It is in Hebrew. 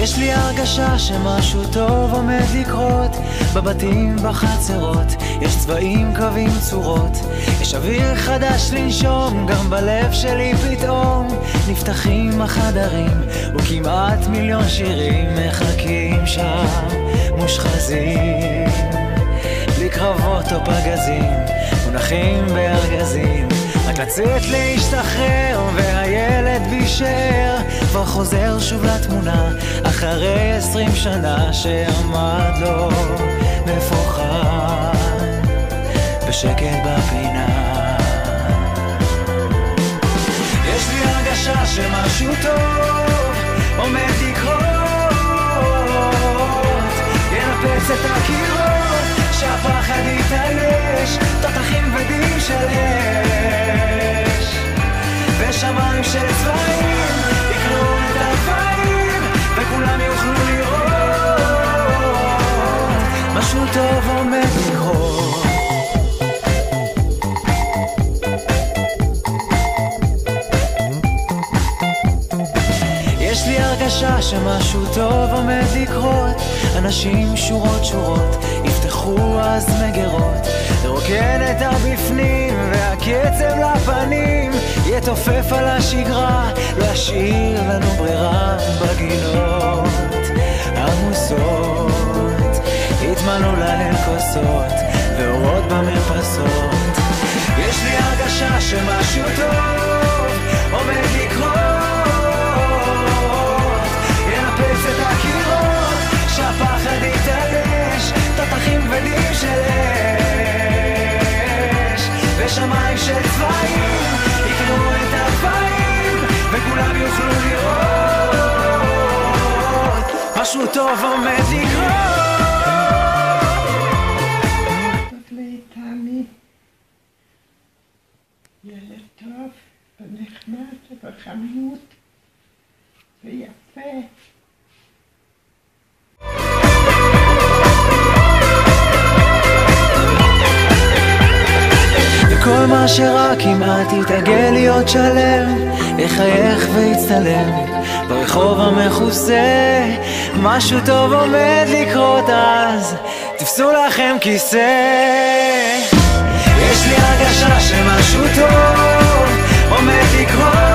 יש לי הרגשה שמשהו טוב עומד לקרות, בבתים, בחצרות, יש צבעים, קווים, צורות, יש אוויר חדש לנשום, גם בלב שלי פתאום נפתחים החדרים, וכמעט מיליון שירים מחכים שם מושחזים, בלי קרבות או פגזים, מונחים בארגזים, רק לצאת להשתחרר, והילד בישר כבר חוזר שוב לתמונה, אחרי 20 שנה שעמד לו מפוחד בשקט בפינה. יש לי הרגשה שמשהו טוב עומד לקרות, ינפץ את הקירות, שהפחד יתעלש, תותחים ודים של אש, ושמיים של צבעים יקנו את הגבהים, וכולם יוכלו לראות משהו טוב עומד לקרות. יש לי הרגשה שמשהו טוב עומד לקרות, אנשים שורות שורות יפתחו אז מגרות, לרוקן את הבפנים והקצב לפנים יתופף על השגרה, לא ישאיר לנו ברירה, בגינות עמוסות יתמלאו להן כוסות ואורות במרפסות. יש לי הרגשה שמשהו טוב עומד לקרות, ינפץ את הקירות, שהפחד יתעלש, תותחים כבדים של אש, ושמיים של צבעים יקנו את הגבהים, וכולם יוכלו לראות משהו טוב עומד לקרות. ילד טוב ונחמד ובחמוד ויפה. וכל מה שרק כמעט יתעגל להיות שלם, יחייך ויצטלם ברחוב המכוסה, משהו טוב עומד לקרות, אז תפסו לכם כיסא. יש לי הרגשה שמשהו טוב עומד לקרות,